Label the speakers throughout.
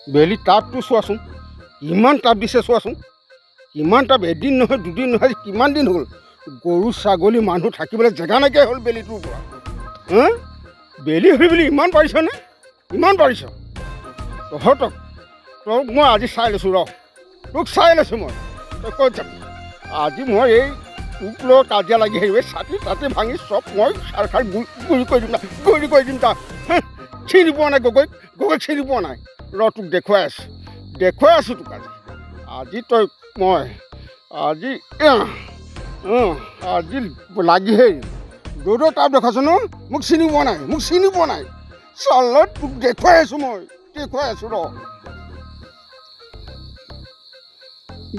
Speaker 1: বেলি তাপটো চোৱাচোন, কিমান তাপ দিছে চোৱাচোন, কিমান তাপ, এদিন নহয় দুদিন নহয়, কিমান দিন হ'ল গৰু ছাগলী মানুহ থাকিবলৈ জেগা নাইকিয়া হ'ল বেলিটোৰ পৰা। বেলি হৈ বুলি ইমান পাৰিছনে? ইমান পাৰিছ? তহঁতক মই আজি চাই লৈছোঁ, তোক চাই লৈছোঁ মই, তই ক'ত যাবি আজি? মই এই তোক লৈ কাজিয়া লাগি আহিব, ছাতি তাতি ভাঙি চব মই চাৰ খাৰ গুৰি কৰি দিম না, গুৰি কৰি দিম তাক। চিনি পোৱা নাই গগৈক চিনি পোৱা নাই। তোক দেখুৱাই আছোঁ তোক আজি তই মই আজি আজি লাগিহেই ৰ'দৰ তাপ দেখাইছ ন? মোক চিনি পোৱা নাই চালত তোক দেখুৱাই আছোঁ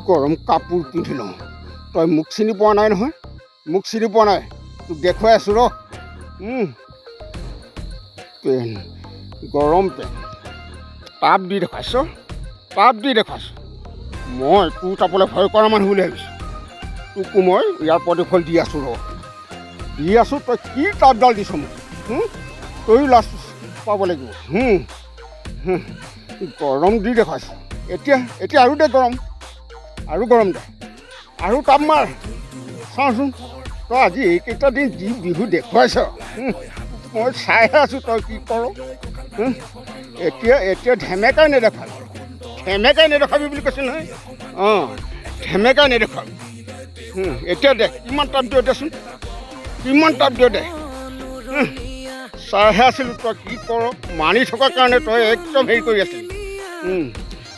Speaker 1: গৰম কাপোৰ পিন্ধি লওঁ, তই মোক চিনি পোৱা নাই নহয়, তোক দেখুৱাই আছোঁ পেন, গৰম পেন, তাপ দি দেখুৱাইছ, মই তোৰ তাপলৈ ভয় কৰা মানুহ বুলি ভাবিছোঁ। তোকো মই ইয়াৰ প্ৰতিফল দি আছোঁ, তই কি তাপডাল দিছ মোক, তয়ো লাজ পাব লাগিব। গৰম দি দেখুৱাইছ, এতিয়া আৰু দে গৰম, দে, আৰু তাপ মাৰ চাওঁচোন। তই আজি এইকেইটা দিন যি বিহু দেখুৱাইছ, মই চাইহে আছোঁ তই কি কৰ। এতিয়া ধেমেকাই নেদেখাবি বুলি কৈছে নহয়, ধেমেকাই নেদেখাবি। এতিয়া দে, কিমান তাপ দিয় দেচোন, চাইহে আছিলোঁ তই কি কৰ, মানি থকাৰ কাৰণে তই একদম হেৰি কৰি আছিলি।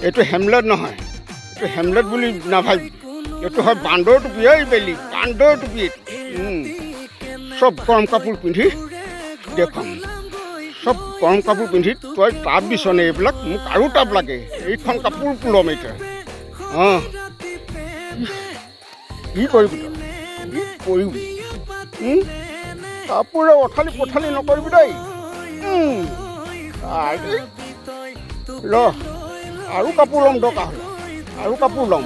Speaker 1: এইটো হেমলেট নহয়, এইটো হেমলেট বুলি নাভাবিবি, এইটো হয় বান্দৰ টুপি। এই বেলি বান্দৰ টুপি এইটো। চব গৰম কাপোৰ পিন্ধি দেখুৱাম, তই তাপ দিছনে? এইবিলাক মোক আৰু তাপ লাগে, এইখন কাপোৰ ল'ম এতিয়া। কি কৰিবি কাপোৰে অঠালি পঠালি নকৰিবি দেই। আৰু কাপোৰ ল'ম, দৰকাৰ হ'লে আৰু কাপোৰ ল'ম।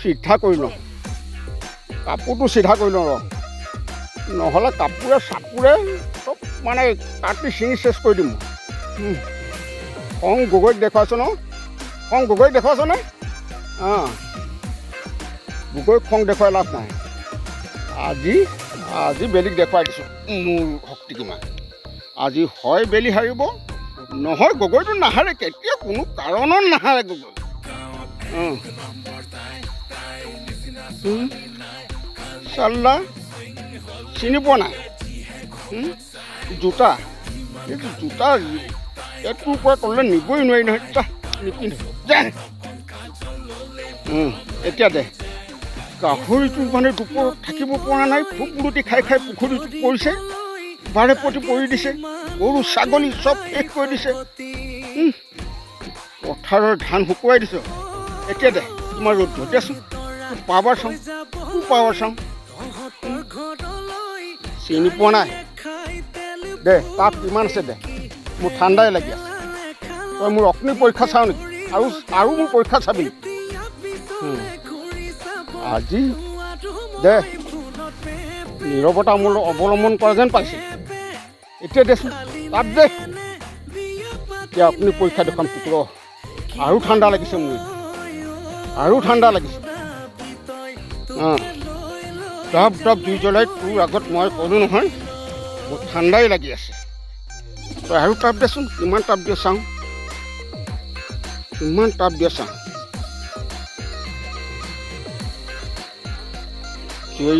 Speaker 1: চিধা কৰি লওঁ, কাপোৰটো চিধা কৰি লওঁ নহ'লে কাপোৰে চাপোৰে চব মানে কাটি ছিঙি চেচ কৰি দিম। খং গগৈক দেখুৱাইছনে? গগৈক খং দেখুৱাই লাভ নাই। আজি বেলিক দেখুৱাই দিছোঁ মোৰ শক্তি কিমান। আজি হয় বেলি হাৰিব, নহয় গগৈটো নাহাৰে, কেতিয়া কোনো কাৰণত নাহাৰে গগৈ। চাল্লা চিনি পোৱা নাই? জোতা এইটোৰ পৰা তললৈ নিবই নোৱাৰি নহয়, নিপিন্ধ। এতিয়া দে, গাহৰিটো মানে দুপৰত থাকিব পৰা নাই, ফুকলুটি খাই পুখুৰীটোত পৰিছে, বাৰে প্ৰতি পৰি দিছে, গৰু ছাগলী চব শেষ কৰি দিছে। পথাৰৰ ধান শুকুৱাই দিছ। এতিয়া দে, তোমাৰ ৰ'দ দেচোন, পাৱাৰ চাওঁ, চিনি পোৱা নাই? দে, তাপ কিমান আছে দে, মোৰ ঠাণ্ডাই লাগি আছে। তই মোৰ অগ্নি পৰীক্ষা চাওঁ নেকি? আৰু মোৰ পৰীক্ষা চাবি আজি? দে, নীৰৱতা অৱলম্বন কৰা যেন পাইছে। এতিয়া দেচোন তাপ দে, এতিয়া আপুনি পৰীক্ষা দেখুৱাম পুত্ৰ। আৰু ঠাণ্ডা লাগিছে মোৰ, টাপ জুই জ্বলাই তোৰ আগত মই ক'লোঁ নহয়, মোৰ ঠাণ্ডাই লাগি আছে। তই আৰু তাপ দেচোন, কিমান তাপ দিয়ে চাওঁ,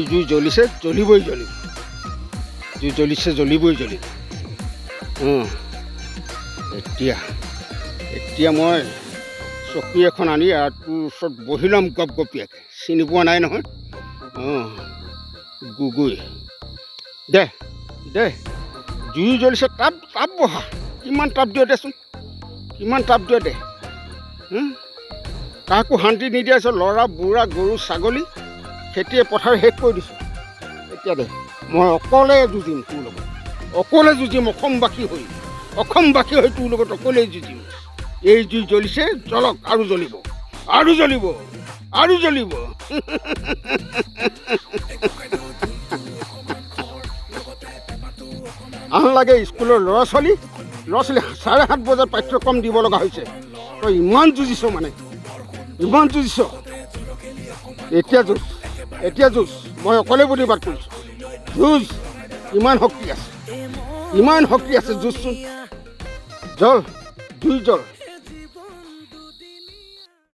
Speaker 1: জুই জ্বলিছে, জ্বলিবই জ্বলিব। এতিয়া মই চকী এখন আনি তোৰ ওচৰত বহি ল'ম গপগপীয়াকৈ। চিনি পোৱা নাই নহয়? গগৈ দে, জুই জ্বলিছে, তাপ বহা, কিমান তাপ দিয় দেচোন, দে। কাকো শান্তি নিদিয়াছ, ল'ৰা বুঢ়া গৰু ছাগলী খেতিয়ে পথাৰ শেষ কৰি দিছোঁ। এতিয়া দে, মই অকলে যুঁজিম তোৰ লগত, অসমবাসী হৈ তোৰ লগত অকলেই যুঁজিম। এই জুই জ্বলিছে, জ্বলক, আৰু জ্বলিব। আন লাগে স্কুলৰ ল'ৰা ছোৱালী, ল'ৰা ছোৱালী 7:30 বজাত পাঠ্যক্ৰম দিব লগা হৈছে। তই ইমান যুঁজিছ মানে, ইমান যুঁজিছ। এতিয়া যুঁজ মই অকলে প্ৰতিবাদ কৰিছোঁ। যুঁজ, ইমান শক্তি আছে, যুঁজচোন। জল, জুই জল।